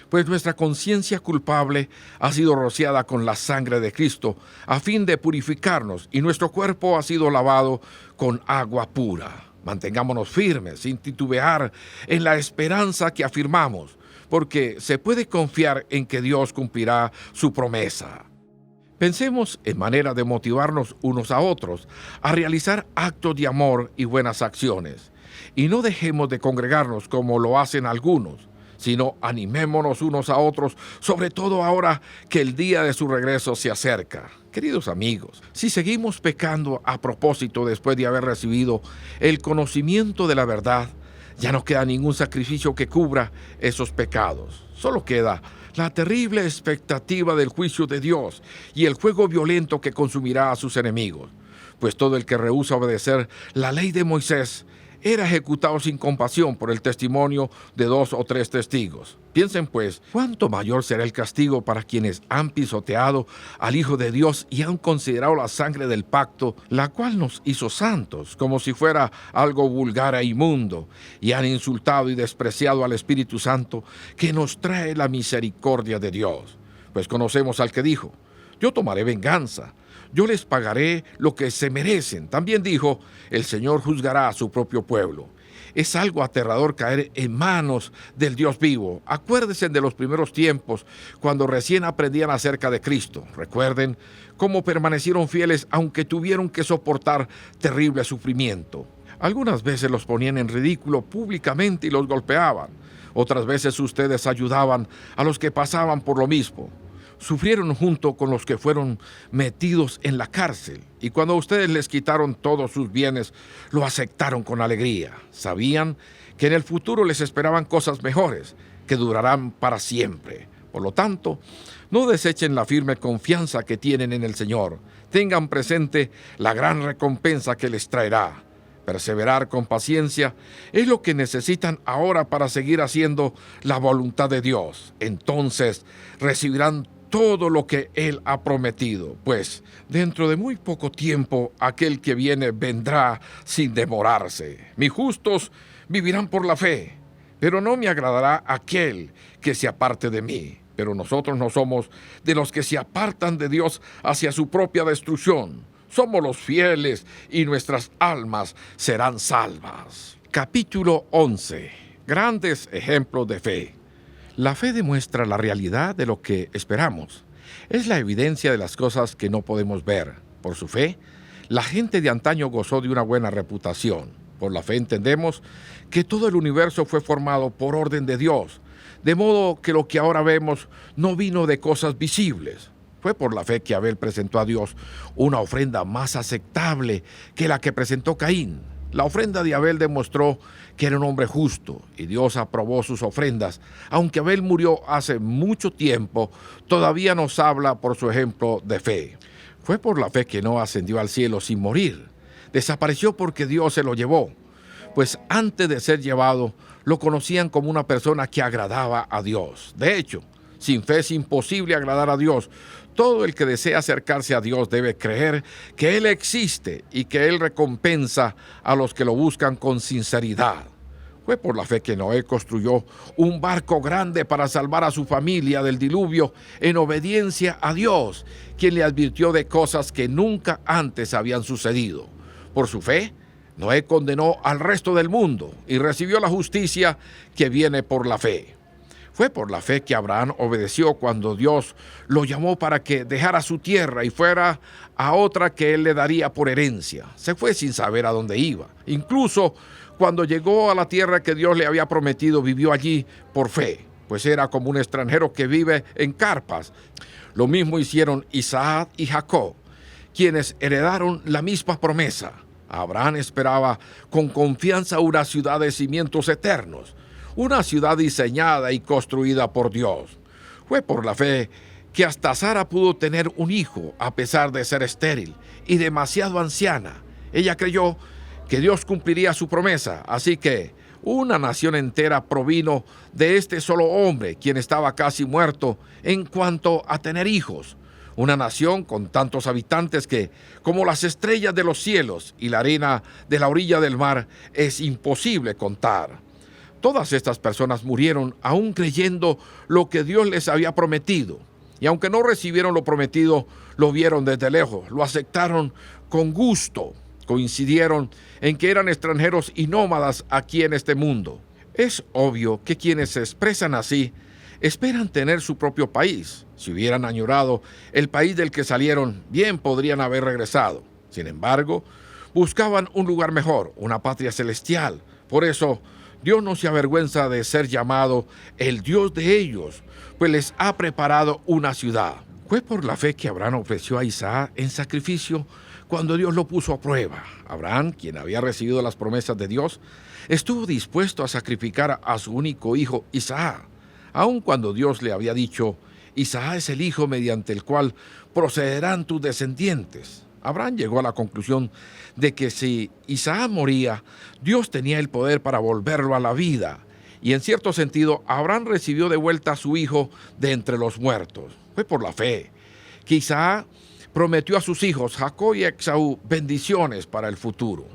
pues nuestra conciencia culpable ha sido rociada con la sangre de Cristo a fin de purificarnos, y nuestro cuerpo ha sido lavado con agua pura. Mantengámonos firmes, sin titubear, en la esperanza que afirmamos, porque se puede confiar en que Dios cumplirá su promesa. Pensemos en manera de motivarnos unos a otros a realizar actos de amor y buenas acciones, y no dejemos de congregarnos como lo hacen algunos, sino animémonos unos a otros, sobre todo ahora que el día de su regreso se acerca. Queridos amigos, si seguimos pecando a propósito después de haber recibido el conocimiento de la verdad, Ya no queda ningún sacrificio que cubra esos pecados. Solo queda la terrible expectativa del juicio de Dios y el fuego violento que consumirá a sus enemigos. Pues todo el que rehúsa obedecer la ley de Moisés era ejecutado sin compasión por el testimonio de 2 o 3 testigos. Piensen pues, cuánto mayor será el castigo para quienes han pisoteado al Hijo de Dios y han considerado la sangre del pacto, la cual nos hizo santos, como si fuera algo vulgar e inmundo, y han insultado y despreciado al Espíritu Santo, que nos trae la misericordia de Dios. Pues conocemos al que dijo: yo tomaré venganza, yo les pagaré lo que se merecen. También dijo: el Señor juzgará a su propio pueblo. Es algo aterrador caer en manos del Dios vivo. Acuérdense de los primeros tiempos, cuando recién aprendían acerca de Cristo. Recuerden cómo permanecieron fieles aunque tuvieron que soportar terrible sufrimiento. Algunas veces los ponían en ridículo públicamente y los golpeaban. Otras veces ustedes ayudaban a los que pasaban por lo mismo. Sufrieron junto con los que fueron metidos en la cárcel, y cuando ustedes les quitaron todos sus bienes, lo aceptaron con alegría. Sabían que en el futuro les esperaban cosas mejores, que durarán para siempre. Por lo tanto, no desechen la firme confianza que tienen en el Señor. Tengan presente la gran recompensa que les traerá. Perseverar con paciencia es lo que necesitan ahora para seguir haciendo la voluntad de Dios. Entonces recibirán todo lo que Él ha prometido, pues dentro de muy poco tiempo aquel que viene vendrá sin demorarse. Mis justos vivirán por la fe, pero no me agradará aquel que se aparte de mí. Pero nosotros no somos de los que se apartan de Dios hacia su propia destrucción. Somos los fieles y nuestras almas serán salvas. Capítulo 11. Grandes ejemplos de fe. La fe demuestra la realidad de lo que esperamos. Es la evidencia de las cosas que no podemos ver. Por su fe, la gente de antaño gozó de una buena reputación. Por la fe entendemos que todo el universo fue formado por orden de Dios, de modo que lo que ahora vemos no vino de cosas visibles. Fue por la fe que Abel presentó a Dios una ofrenda más aceptable que la que presentó Caín. La ofrenda de Abel demostró que era un hombre justo, y Dios aprobó sus ofrendas. Aunque Abel murió hace mucho tiempo, todavía nos habla por su ejemplo de fe. Fue por la fe que no ascendió al cielo sin morir. Desapareció porque Dios se lo llevó. Pues antes de ser llevado, lo conocían como una persona que agradaba a Dios. De hecho, sin fe es imposible agradar a Dios. Todo el que desea acercarse a Dios debe creer que Él existe y que Él recompensa a los que lo buscan con sinceridad. Fue por la fe que Noé construyó un barco grande para salvar a su familia del diluvio en obediencia a Dios, quien le advirtió de cosas que nunca antes habían sucedido. Por su fe, Noé condenó al resto del mundo y recibió la justicia que viene por la fe. Fue por la fe que Abraham obedeció cuando Dios lo llamó para que dejara su tierra y fuera a otra que él le daría por herencia. Se fue sin saber a dónde iba. Incluso cuando llegó a la tierra que Dios le había prometido, vivió allí por fe, pues era como un extranjero que vive en carpas. Lo mismo hicieron Isaac y Jacob, quienes heredaron la misma promesa. Abraham esperaba con confianza una ciudad de cimientos eternos, una ciudad diseñada y construida por Dios. Fue por la fe que hasta Sara pudo tener un hijo a pesar de ser estéril y demasiado anciana. Ella creyó que Dios cumpliría su promesa, así que una nación entera provino de este solo hombre, quien estaba casi muerto en cuanto a tener hijos. Una nación con tantos habitantes que, como las estrellas de los cielos y la arena de la orilla del mar, es imposible contar. Todas estas personas murieron aún creyendo lo que Dios les había prometido. Y aunque no recibieron lo prometido, lo vieron desde lejos, lo aceptaron con gusto. Coincidieron en que eran extranjeros y nómadas aquí en este mundo. Es obvio que quienes se expresan así esperan tener su propio país. Si hubieran añorado el país del que salieron, bien podrían haber regresado. Sin embargo, buscaban un lugar mejor, una patria celestial. Por eso, Dios no se avergüenza de ser llamado el Dios de ellos, pues les ha preparado una ciudad. Fue por la fe que Abraham ofreció a Isaac en sacrificio cuando Dios lo puso a prueba. Abraham, quien había recibido las promesas de Dios, estuvo dispuesto a sacrificar a su único hijo Isaac, aun cuando Dios le había dicho: Isaac es el hijo mediante el cual procederán tus descendientes. Abraham llegó a la conclusión de que si Isaac moría, Dios tenía el poder para volverlo a la vida, y en cierto sentido Abraham recibió de vuelta a su hijo de entre los muertos. Fue por la fe que Isaac prometió a sus hijos Jacob y Esaú bendiciones para el futuro.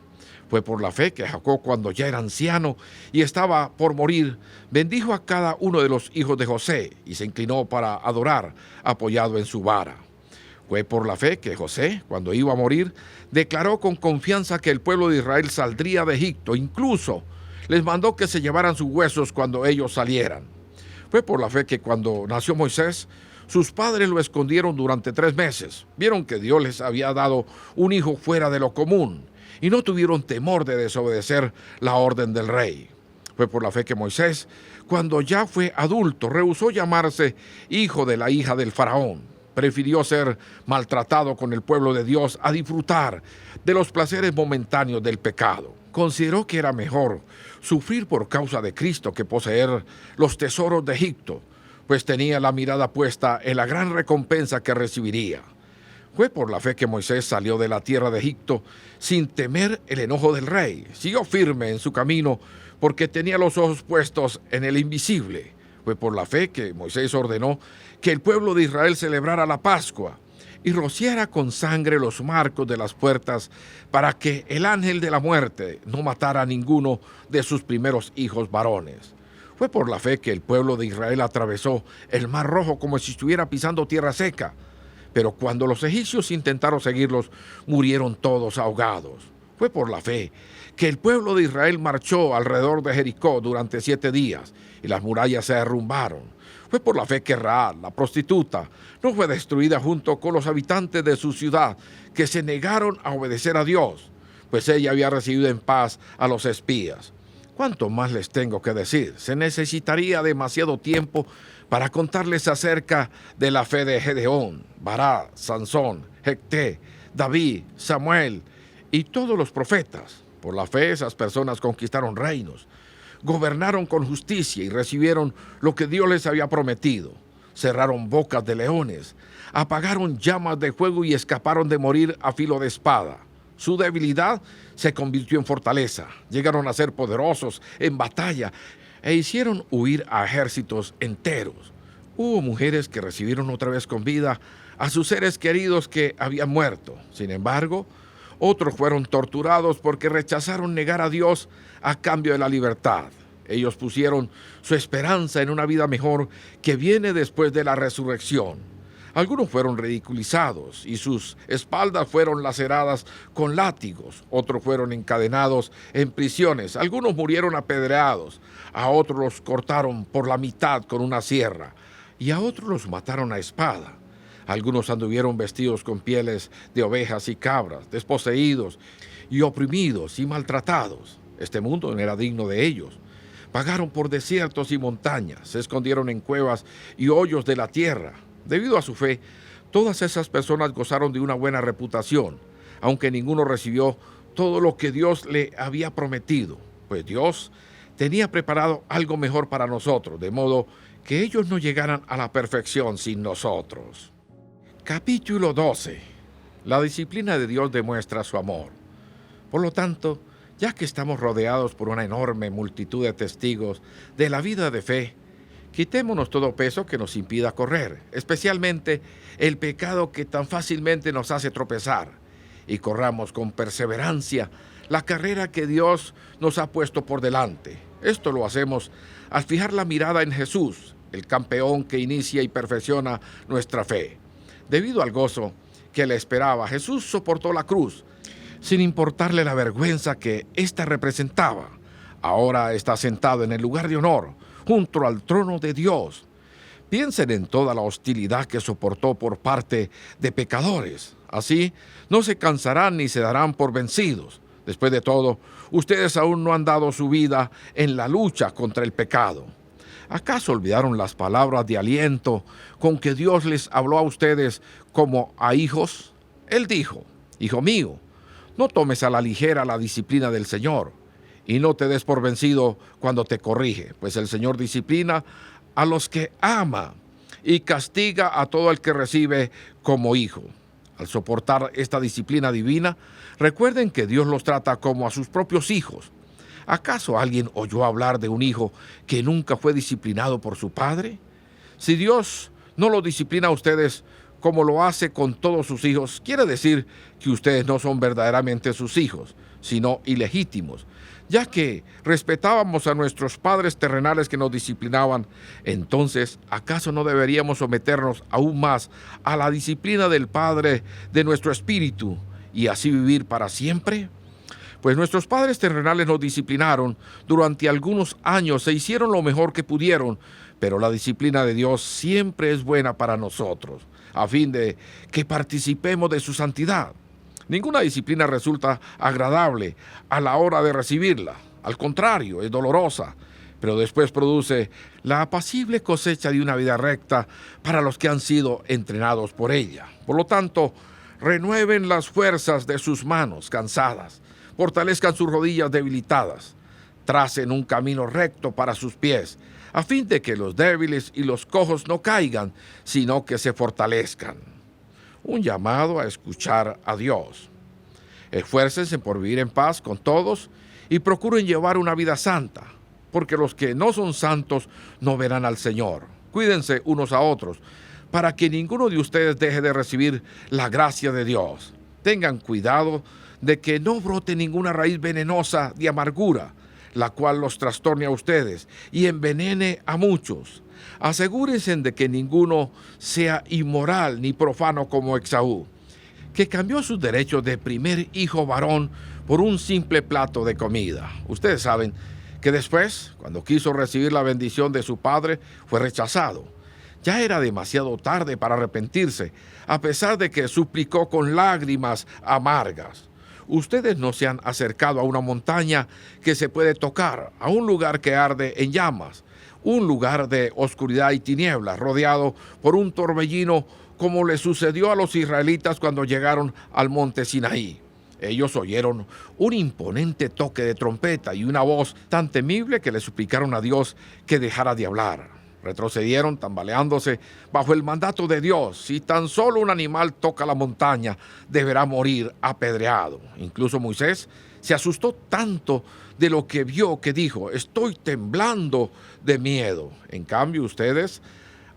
Fue por la fe que Jacob, cuando ya era anciano y estaba por morir, bendijo a cada uno de los hijos de José y se inclinó para adorar, apoyado en su vara. Fue por la fe que José, cuando iba a morir, declaró con confianza que el pueblo de Israel saldría de Egipto. Incluso les mandó que se llevaran sus huesos cuando ellos salieran. Fue por la fe que cuando nació Moisés, sus padres lo escondieron durante 3 meses. Vieron que Dios les había dado un hijo fuera de lo común y no tuvieron temor de desobedecer la orden del rey. Fue por la fe que Moisés, cuando ya fue adulto, rehusó llamarse hijo de la hija del faraón. Prefirió ser maltratado con el pueblo de Dios a disfrutar de los placeres momentáneos del pecado. Consideró que era mejor sufrir por causa de Cristo que poseer los tesoros de Egipto, pues tenía la mirada puesta en la gran recompensa que recibiría. Fue por la fe que Moisés salió de la tierra de Egipto sin temer el enojo del rey. Siguió firme en su camino porque tenía los ojos puestos en el invisible. Fue por la fe que Moisés ordenó que el pueblo de Israel celebrara la Pascua y rociara con sangre los marcos de las puertas para que el ángel de la muerte no matara a ninguno de sus primeros hijos varones. Fue por la fe que el pueblo de Israel atravesó el Mar Rojo como si estuviera pisando tierra seca. Pero cuando los egipcios intentaron seguirlos, murieron todos ahogados. Fue por la fe que el pueblo de Israel marchó alrededor de Jericó durante 7 días y las murallas se derrumbaron. Fue por la fe que Rahab, la prostituta, no fue destruida junto con los habitantes de su ciudad que se negaron a obedecer a Dios, pues ella había recibido en paz a los espías. ¿Cuánto más les tengo que decir? Se necesitaría demasiado tiempo para contarles acerca de la fe de Gedeón, Barak, Sansón, Jefté, David, Samuel y todos los profetas. Por la fe esas personas conquistaron reinos, gobernaron con justicia y recibieron lo que Dios les había prometido. Cerraron bocas de leones, apagaron llamas de fuego y escaparon de morir a filo de espada. Su debilidad se convirtió en fortaleza. Llegaron a ser poderosos en batalla e hicieron huir a ejércitos enteros. Hubo mujeres que recibieron otra vez con vida a sus seres queridos que habían muerto. Sin embargo, otros fueron torturados porque rechazaron negar a Dios a cambio de la libertad. Ellos pusieron su esperanza en una vida mejor que viene después de la resurrección. Algunos fueron ridiculizados y sus espaldas fueron laceradas con látigos. Otros fueron encadenados en prisiones. Algunos murieron apedreados. A otros los cortaron por la mitad con una sierra. Y a otros los mataron a espada. Algunos anduvieron vestidos con pieles de ovejas y cabras, desposeídos y oprimidos y maltratados. Este mundo no era digno de ellos. Vagaron por desiertos y montañas. Se escondieron en cuevas y hoyos de la tierra. Debido a su fe, todas esas personas gozaron de una buena reputación, aunque ninguno recibió todo lo que Dios le había prometido, pues Dios tenía preparado algo mejor para nosotros, de modo que ellos no llegaran a la perfección sin nosotros. Capítulo 12. La disciplina de Dios demuestra su amor. Por lo tanto, ya que estamos rodeados por una enorme multitud de testigos de la vida de fe, quitémonos todo peso que nos impida correr, especialmente el pecado que tan fácilmente nos hace tropezar, y corramos con perseverancia la carrera que Dios nos ha puesto por delante. Esto lo hacemos al fijar la mirada en Jesús, el campeón que inicia y perfecciona nuestra fe. Debido al gozo que le esperaba, Jesús soportó la cruz, sin importarle la vergüenza que ésta representaba. Ahora está sentado en el lugar de honor, junto al trono de Dios. Piensen en toda la hostilidad que soportó por parte de pecadores. Así, no se cansarán ni se darán por vencidos. Después de todo, ustedes aún no han dado su vida en la lucha contra el pecado. ¿Acaso olvidaron las palabras de aliento con que Dios les habló a ustedes como a hijos? Él dijo: Hijo mío, no tomes a la ligera la disciplina del Señor. y no te des por vencido cuando te corrige, pues el Señor disciplina a los que ama y castiga a todo el que recibe como hijo. Al soportar esta disciplina divina, recuerden que Dios los trata como a sus propios hijos. ¿Acaso alguien oyó hablar de un hijo que nunca fue disciplinado por su padre? Si Dios no lo disciplina a ustedes como lo hace con todos sus hijos, quiere decir que ustedes no son verdaderamente sus hijos, sino ilegítimos. Ya que respetábamos a nuestros padres terrenales que nos disciplinaban, entonces, ¿acaso no deberíamos someternos aún más a la disciplina del Padre de nuestro espíritu y así vivir para siempre? Pues nuestros padres terrenales nos disciplinaron durante algunos años, se hicieron lo mejor que pudieron, pero la disciplina de Dios siempre es buena para nosotros, a fin de que participemos de su santidad. Ninguna disciplina resulta agradable a la hora de recibirla. Al contrario, es dolorosa, pero después produce la apacible cosecha de una vida recta para los que han sido entrenados por ella. Por lo tanto, renueven las fuerzas de sus manos cansadas, fortalezcan sus rodillas debilitadas, tracen un camino recto para sus pies, a fin de que los débiles y los cojos no caigan, sino que se fortalezcan. Un llamado a escuchar a Dios. Esfuércense por vivir en paz con todos y procuren llevar una vida santa, porque los que no son santos no verán al Señor. Cuídense unos a otros, para que ninguno de ustedes deje de recibir la gracia de Dios. Tengan cuidado de que no brote ninguna raíz venenosa de amargura, la cual los trastorne a ustedes y envenene a muchos. Asegúrense de que ninguno sea inmoral ni profano como Esaú, que cambió sus derechos de primer hijo varón por un simple plato de comida. Ustedes saben que después, cuando quiso recibir la bendición de su padre, fue rechazado. Ya era demasiado tarde para arrepentirse, a pesar de que suplicó con lágrimas amargas. Ustedes no se han acercado a una montaña que se puede tocar, a un lugar que arde en llamas, un lugar de oscuridad y tinieblas, rodeado por un torbellino, como le sucedió a los israelitas cuando llegaron al monte Sinaí. Ellos oyeron un imponente toque de trompeta y una voz tan temible que le suplicaron a Dios que dejara de hablar. Retrocedieron tambaleándose bajo el mandato de Dios. Si tan solo un animal toca la montaña, deberá morir apedreado. Incluso Moisés se asustó tanto de lo que vio que dijo: estoy temblando de miedo. En cambio, ustedes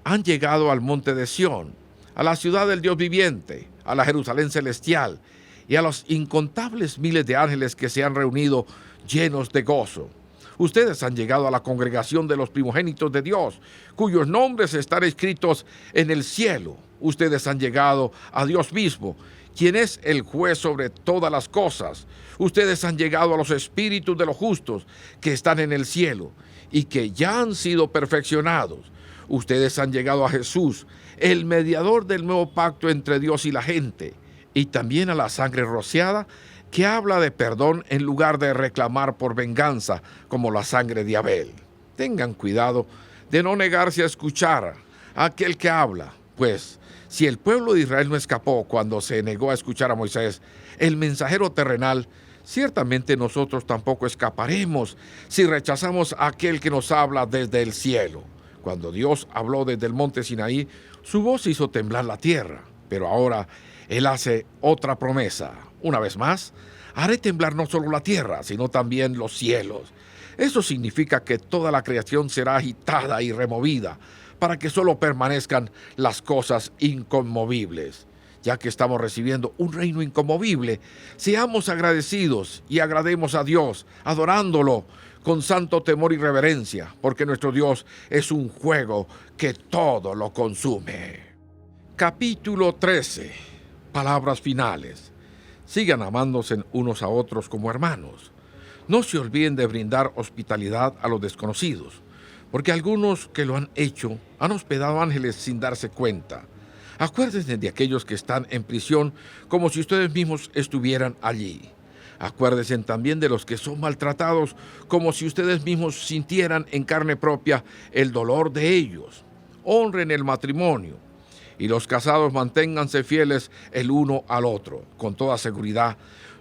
han llegado al monte de Sión, a la ciudad del Dios viviente, a la Jerusalén celestial y a los incontables miles de ángeles que se han reunido llenos de gozo. Ustedes han llegado a la congregación de los primogénitos de Dios, cuyos nombres están escritos en el cielo. Ustedes han llegado a Dios mismo, quien es el juez sobre todas las cosas. Ustedes han llegado a los espíritus de los justos que están en el cielo y que ya han sido perfeccionados. Ustedes han llegado a Jesús, el mediador del nuevo pacto entre Dios y la gente, y también a la sangre rociada, que habla de perdón en lugar de reclamar por venganza, como la sangre de Abel. Tengan cuidado de no negarse a escuchar a aquel que habla, pues si el pueblo de Israel no escapó cuando se negó a escuchar a Moisés, el mensajero terrenal, ciertamente nosotros tampoco escaparemos si rechazamos a aquel que nos habla desde el cielo. Cuando Dios habló desde el monte Sinaí, su voz hizo temblar la tierra, pero ahora Él hace otra promesa. Una vez más, haré temblar no solo la tierra, sino también los cielos. Eso significa que toda la creación será agitada y removida, para que solo permanezcan las cosas inconmovibles. Ya que estamos recibiendo un reino inconmovible, seamos agradecidos y agrademos a Dios, adorándolo con santo temor y reverencia, porque nuestro Dios es un fuego que todo lo consume. Capítulo 13. Palabras finales. Sigan amándose unos a otros como hermanos. No se olviden de brindar hospitalidad a los desconocidos, porque algunos que lo han hecho han hospedado ángeles sin darse cuenta. Acuérdense de aquellos que están en prisión como si ustedes mismos estuvieran allí. Acuérdense también de los que son maltratados como si ustedes mismos sintieran en carne propia el dolor de ellos. Honren el matrimonio. Y los casados manténganse fieles el uno al otro. Con toda seguridad,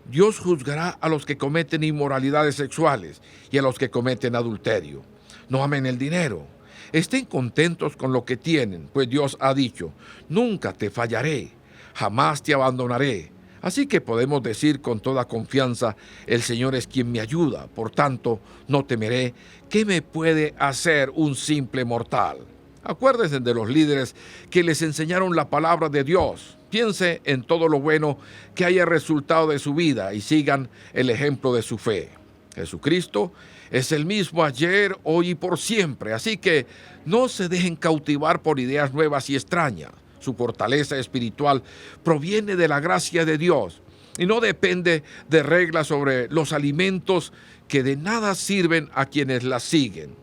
Dios juzgará a los que cometen inmoralidades sexuales y a los que cometen adulterio. No amen el dinero. Estén contentos con lo que tienen, pues Dios ha dicho, nunca te fallaré, jamás te abandonaré. Así que podemos decir con toda confianza, el Señor es quien me ayuda, por tanto, no temeré. ¿Qué me puede hacer un simple mortal? Acuérdense de los líderes que les enseñaron la palabra de Dios. Piense en todo lo bueno que haya resultado de su vida y sigan el ejemplo de su fe. Jesucristo es el mismo ayer, hoy y por siempre, así que no se dejen cautivar por ideas nuevas y extrañas. Su fortaleza espiritual proviene de la gracia de Dios y no depende de reglas sobre los alimentos que de nada sirven a quienes las siguen.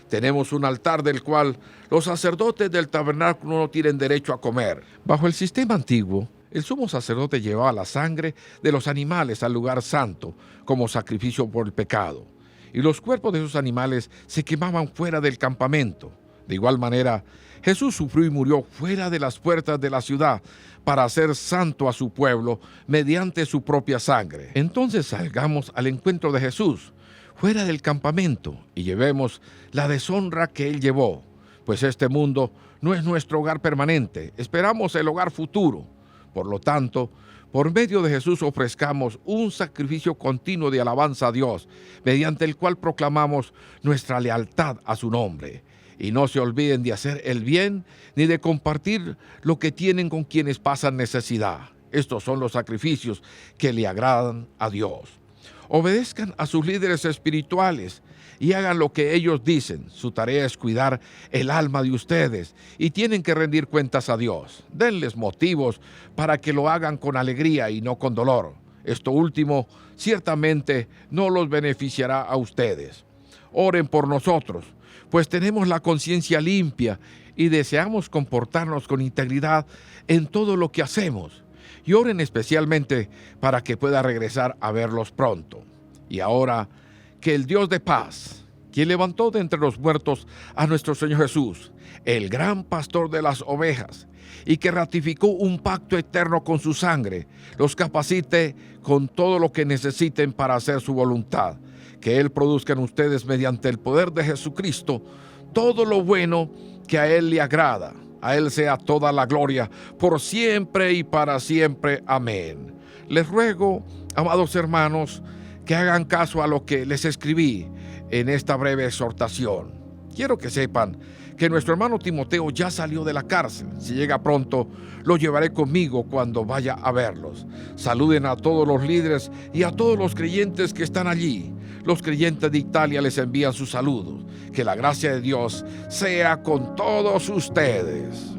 Tenemos un altar del cual los sacerdotes del tabernáculo no tienen derecho a comer. Bajo el sistema antiguo, el sumo sacerdote llevaba la sangre de los animales al lugar santo como sacrificio por el pecado, y los cuerpos de esos animales se quemaban fuera del campamento. De igual manera, Jesús sufrió y murió fuera de las puertas de la ciudad para hacer santo a su pueblo mediante su propia sangre. Entonces salgamos al encuentro de Jesús fuera del campamento y llevemos la deshonra que Él llevó, pues este mundo no es nuestro hogar permanente, esperamos el hogar futuro. Por lo tanto, por medio de Jesús ofrezcamos un sacrificio continuo de alabanza a Dios, mediante el cual proclamamos nuestra lealtad a su nombre. Y no se olviden de hacer el bien ni de compartir lo que tienen con quienes pasan necesidad. Estos son los sacrificios que le agradan a Dios. Obedezcan a sus líderes espirituales y hagan lo que ellos dicen. Su tarea es cuidar el alma de ustedes y tienen que rendir cuentas a Dios. Denles motivos para que lo hagan con alegría y no con dolor. Esto último ciertamente no los beneficiará a ustedes. Oren por nosotros, pues tenemos la conciencia limpia y deseamos comportarnos con integridad en todo lo que hacemos. Y oren especialmente para que pueda regresar a verlos pronto. Y ahora, que el Dios de paz, quien levantó de entre los muertos a nuestro Señor Jesús, el gran pastor de las ovejas, y que ratificó un pacto eterno con su sangre, los capacite con todo lo que necesiten para hacer su voluntad. Que Él produzca en ustedes, mediante el poder de Jesucristo, todo lo bueno que a Él le agrada. A Él sea toda la gloria, por siempre y para siempre. Amén. Les ruego, amados hermanos, que hagan caso a lo que les escribí en esta breve exhortación. Quiero que sepan que nuestro hermano Timoteo ya salió de la cárcel. Si llega pronto, lo llevaré conmigo cuando vaya a verlos. Saluden a todos los líderes y a todos los creyentes que están allí. Los creyentes de Italia les envían sus saludos. Que la gracia de Dios sea con todos ustedes.